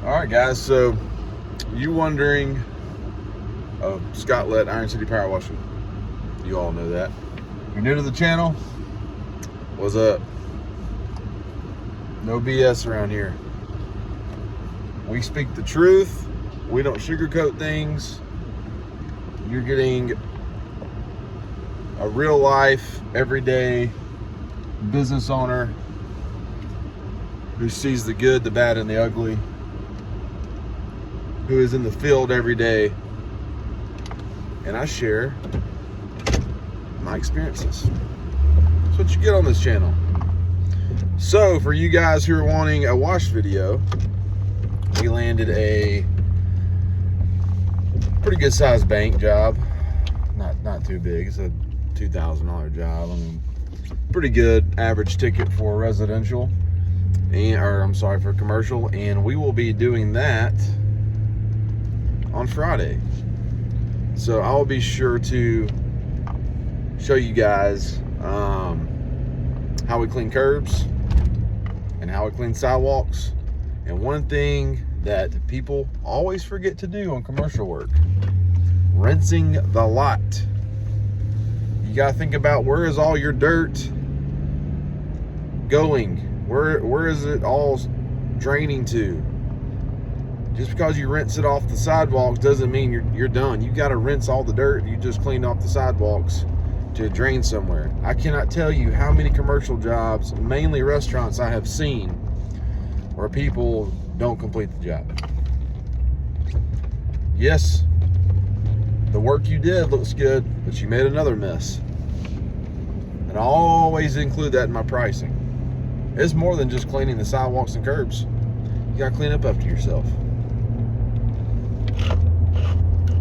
All right, guys. So, you wondering, Scott Lett, Iron City Power Washing. You all know that. If you're new to the channel, what's up? No BS around here. We speak the truth. We don't sugarcoat things. You're getting a real life, everyday business owner who sees the good, the bad, and the ugly, who is in the field every day, and I share my experiences. That's what you get on this channel. So for you guys who are wanting a wash video, we landed a pretty good sized bank job. Not too big. It's a $2,000 job. I mean, pretty good average ticket for residential, for commercial, and we will be doing that on Friday. So I'll be sure to show you guys how we clean curbs and how we clean sidewalks. And one thing that people always forget to do on commercial work, rinsing the lot. You gotta think about, where is all your dirt going? Where is it all draining to? Just because you rinse it off the sidewalks doesn't mean you're done. You got to rinse all the dirt you just cleaned off the sidewalks to drain somewhere. I cannot tell you how many commercial jobs, mainly restaurants, I have seen where people don't complete the job. Yes, the work you did looks good, but you made another mess. And I always include that in my pricing. It's more than just cleaning the sidewalks and curbs. You got to clean up after yourself.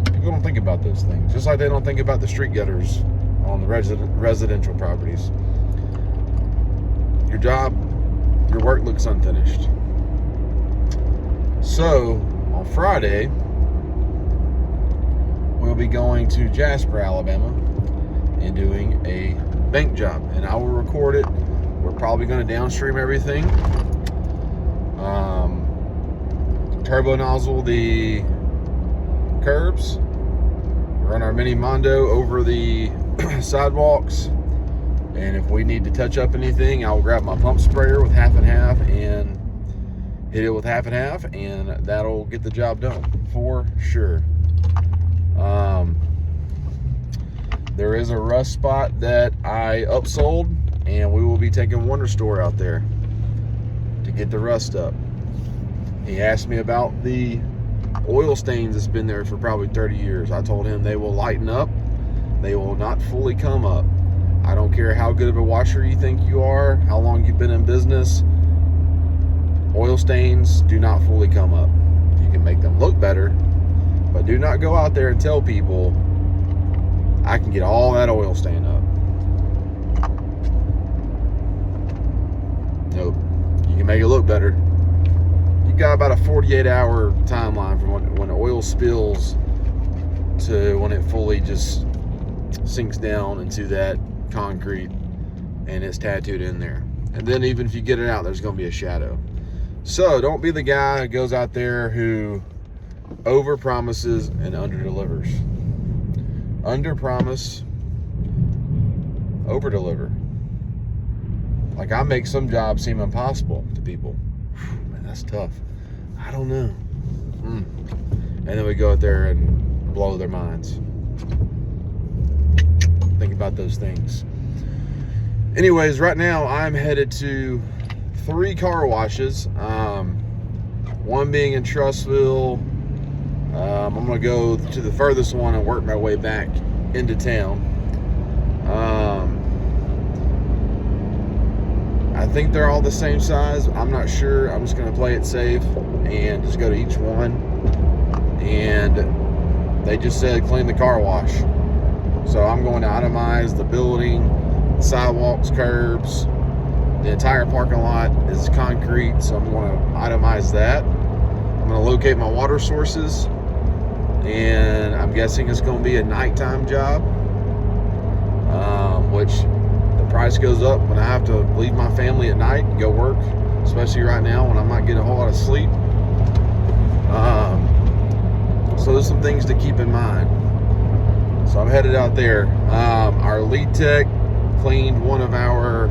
People don't think about those things, just like they don't think about the street gutters on the residential properties. Your job, your work looks unfinished. So on Friday, we'll be going to Jasper, Alabama, and doing a bank job, and I will record it. We're probably going to downstream everything, turbo nozzle the curbs, run our mini Mondo over the sidewalks, and if we need to touch up anything, I'll grab my pump sprayer with half and half and hit it with half and half, and that'll get the job done for sure. There is a rust spot that I upsold, and we will be taking Wonder Store out there to get the rust up. He asked me about the oil stains that's been there for probably 30 years. I told him they will lighten up. They will not fully come up. I don't care how good of a washer you think you are, how long you've been in business. Oil stains do not fully come up. You can make them look better, but do not go out there and tell people, I can get all that oil stain up. Nope. You can make it look better. You got about a 48-hour timeline from when oil spills to when it fully just sinks down into that concrete and it's tattooed in there. And then even if you get it out, there's going to be a shadow. So don't be the guy who goes out there who over promises and under delivers. Under promise, over deliver. Like, I make some jobs seem impossible to people. Man, that's tough. I don't know. And then we go out there and blow their minds. Think about those things. Anyways, right now I'm headed to 3 car washes. One being in Trussville. I'm gonna go to the furthest one and work my way back into town. I think they're all the same size. I'm not sure. I'm just gonna play it safe and just go to each one. And they just said clean the car wash. So I'm going to itemize the building, sidewalks, curbs. The entire parking lot is concrete, so I'm going to itemize that. I'm going to locate my water sources, and I'm guessing it's going to be a nighttime job, which the price goes up when I have to leave my family at night and go work, especially right now when I might get a whole lot of sleep. those are some things to keep in mind. So I'm headed out there. Our lead tech cleaned one of our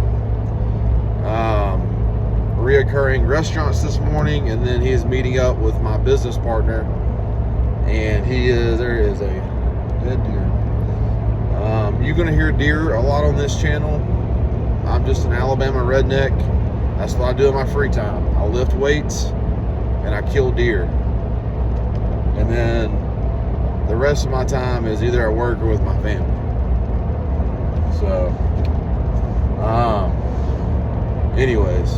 reoccurring restaurants this morning, and then he is meeting up with my business partner, and there is a dead deer. You're going to hear deer a lot on this channel. I'm just an Alabama redneck. That's what I do in my free time. I lift weights and I kill deer. And then the rest of my time is either at work or with my family. So, anyways,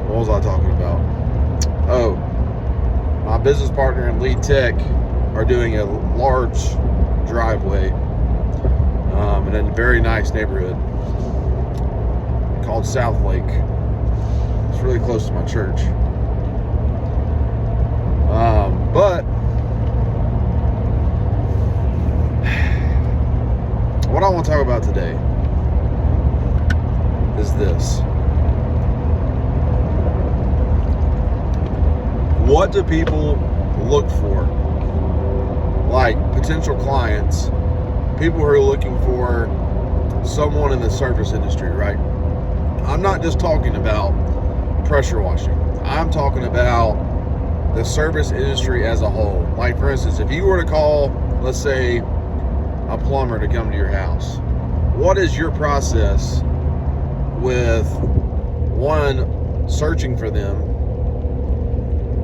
what was I talking about? Oh, my business partner and lead tech are doing a large driveway in a very nice neighborhood called South Lake. It's really close to my church. But what I want to talk about today is this. What do people look for? Like potential clients, people who are looking for someone in the service industry, right? I'm not just talking about pressure washing. I'm talking about the service industry as a whole. Like, for instance, if you were to call, let's say, a plumber to come to your house, what is your process with, one, searching for them,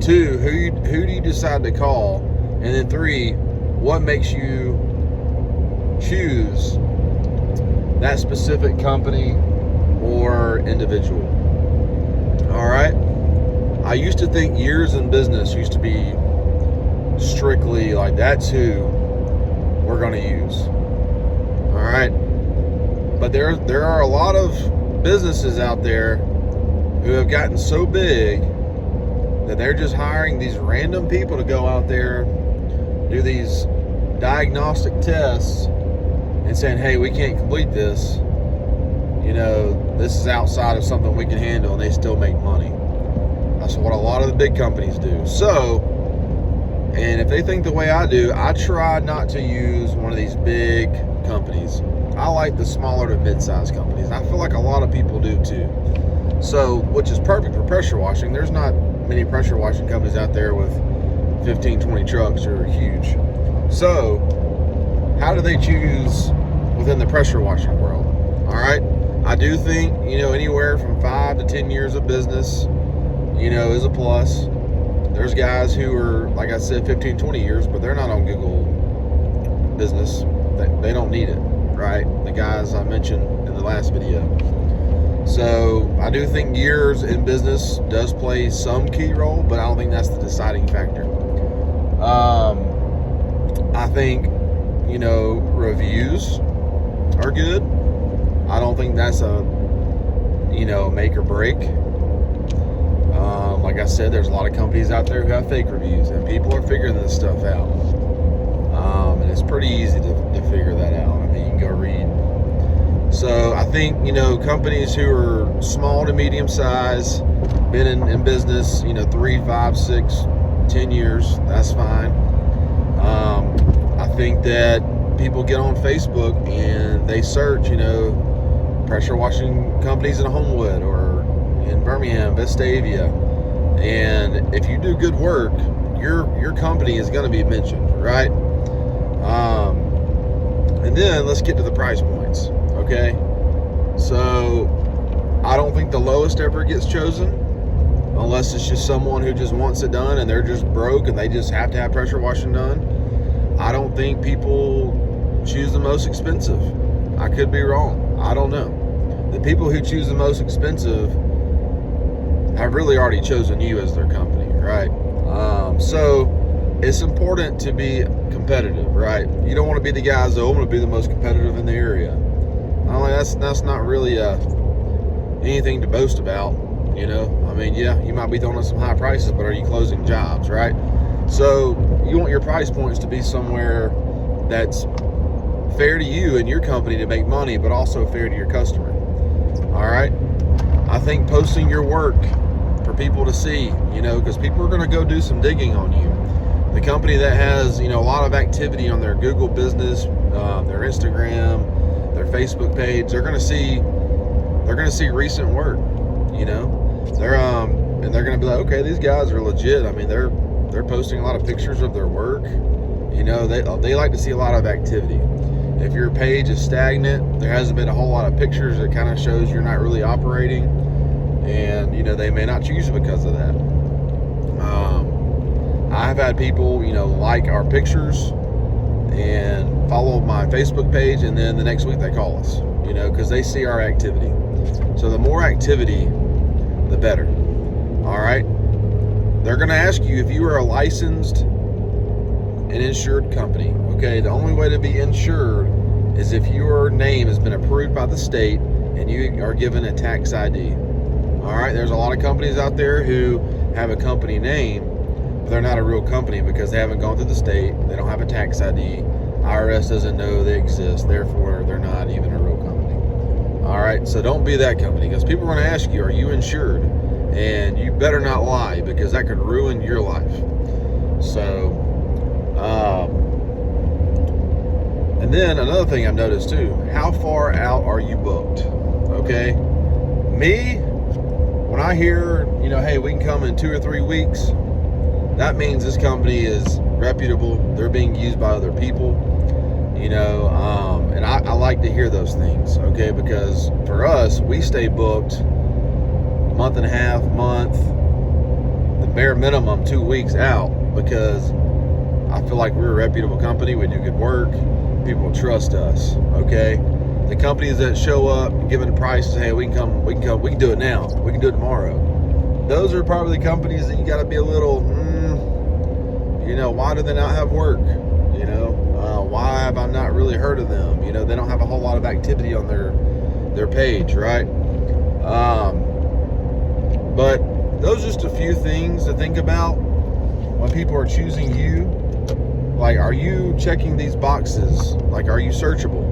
two, who do you decide to call, and then three, what makes you choose that specific company or individual? All right. I used to think years in business used to be strictly like, that's who we're going to use. All right. But there are a lot of businesses out there who have gotten so big that they're just hiring these random people to go out there, do these diagnostic tests, and saying, hey, we can't complete this. You know, this is outside of something we can handle, and they still make money. That's what a lot of the big companies do. So, and if they think the way I do, I try not to use one of these big companies. I like the smaller to mid-sized companies. I feel like a lot of people do too. So, which is perfect for pressure washing. There's not many pressure washing companies out there with 15, 20 trucks or huge. So, how do they choose within the pressure washing world? All right. I do think, anywhere from 5 to 10 years of business, is a plus. There's guys who are, like I said, 15, 20 years, but they're not on Google Business. They don't need it, right? The guys I mentioned in the last video. So I do think years in business does play some key role, but I don't think that's the deciding factor. I think, reviews are good. I don't think that's a, make or break. Like I said, there's a lot of companies out there who have fake reviews, and people are figuring this stuff out. And it's pretty easy to figure that out. I mean, you can go read. So I think, companies who are small to medium size, been in business, 3, 5, 6, 10 years, that's fine. I think that people get on Facebook and they search, pressure washing companies in Homewood or in Birmingham, Vestavia. And if you do good work, your company is going to be mentioned, right? And then let's get to the price points, okay? So I don't think the lowest ever gets chosen unless it's just someone who just wants it done and they're just broke and they just have to have pressure washing done. I don't think people choose the most expensive. I could be wrong. I don't know. The people who choose the most expensive have really already chosen you as their company, right? So it's important to be competitive, right? You don't want to be the guys, I'm going to be the most competitive in the area. That's not really anything to boast about, I mean, yeah, you might be throwing up some high prices, but are you closing jobs, right? So you want your price points to be somewhere that's fair to you and your company to make money, but also fair to your customer. All right. I think posting your work for people to see, because people are going to go do some digging on you. The company that has, a lot of activity on their Google business, their Instagram, their Facebook page, they're going to see recent work. They're going to be like, okay, these guys are legit. I mean, they're posting a lot of pictures of their work. They like to see a lot of activity. If your page is stagnant, there hasn't been a whole lot of pictures, it kind of shows you're not really operating, and they may not choose you because of that. I've had people like our pictures and follow my Facebook page, and then the next week they call us, because they see our activity. So the more activity, the better. All right, they're going to ask you if you are a licensed and insured company. Okay, the only way to be insured is if your name has been approved by the state and you are given a tax ID. All right, there's a lot of companies out there who have a company name, but they're not a real company because they haven't gone through the state. They don't have a tax ID. IRS doesn't know they exist. Therefore, they're not even a real company. All right, so don't be that company, because people are going to ask you, are you insured? And you better not lie, because that could ruin your life. So, and then another thing I've noticed too, how far out are you booked? Okay, me, when I hear, hey, we can come in 2 or 3 weeks, that means this company is reputable. They're being used by other people, and I like to hear those things, okay, because for us, we stay booked month and a half, the bare minimum 2 weeks out, because I feel like we're a reputable company. We do good work. People trust us. Okay, the companies that show up giving prices, hey, we can do it now, we can do it tomorrow. Those are probably the companies that you got to be a little, why do they not have work? Why have I not really heard of them? They don't have a whole lot of activity on their page, right? But those are just a few things to think about when people are choosing you. Like, are you checking these boxes? Like, are you searchable?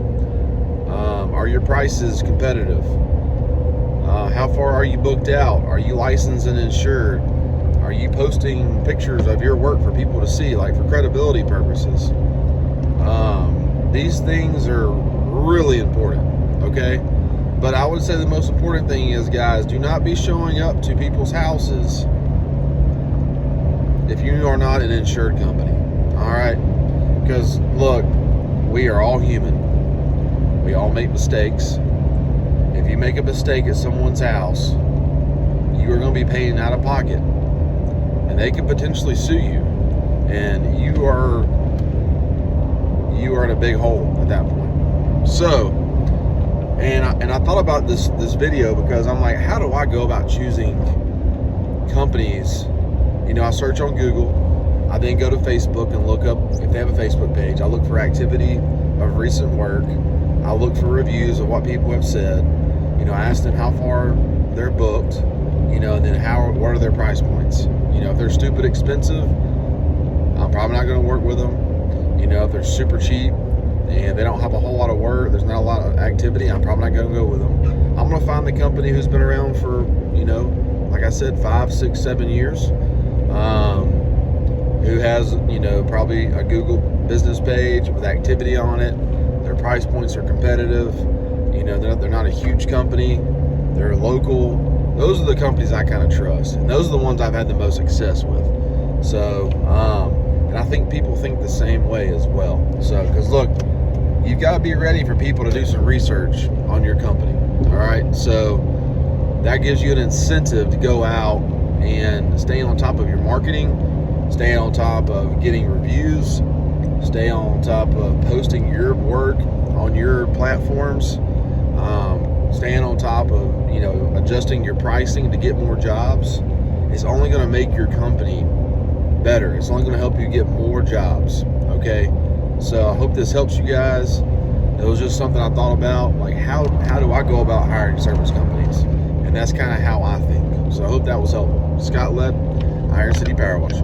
Are your prices competitive? How far are you booked out? Are you licensed and insured? Are you posting pictures of your work for people to see, like for credibility purposes? These things are really important, okay? But I would say the most important thing is, guys, do not be showing up to people's houses if you are not an insured company. All right, because look, we are all human. We all make mistakes. If you make a mistake at someone's house, you are going to be paying out of pocket, and they could potentially sue you, and you are in a big hole at that point. So, and I thought about this video, because I'm like, how do I go about choosing companies? I search on Google. I then go to Facebook and look up if they have a Facebook page. I look for activity of recent work. I look for reviews of what people have said. I ask them how far they're booked, and then what are their price points. If they're stupid expensive, I'm probably not going to work with them. If they're super cheap and they don't have a whole lot of work, there's not a lot of activity, I'm probably not going to go with them. I'm going to find the company who's been around for, like I said, 5, 6, 7 years. Who has, probably a Google business page with activity on it. Their price points are competitive. They're not a huge company. They're local. Those are the companies I kind of trust, and those are the ones I've had the most success with. So, and I think people think the same way as well. So, because look, you've got to be ready for people to do some research on your company. All right, so that gives you an incentive to go out and stay on top of your marketing. Stay on top of getting reviews. Stay on top of posting your work on your platforms. Staying on top of, adjusting your pricing to get more jobs. It's only going to make your company better. It's only going to help you get more jobs. Okay? So I hope this helps you guys. It was just something I thought about. Like, how do I go about hiring service companies? And that's kind of how I think. So I hope that was helpful. Scott Lett, Iron City Power Wash.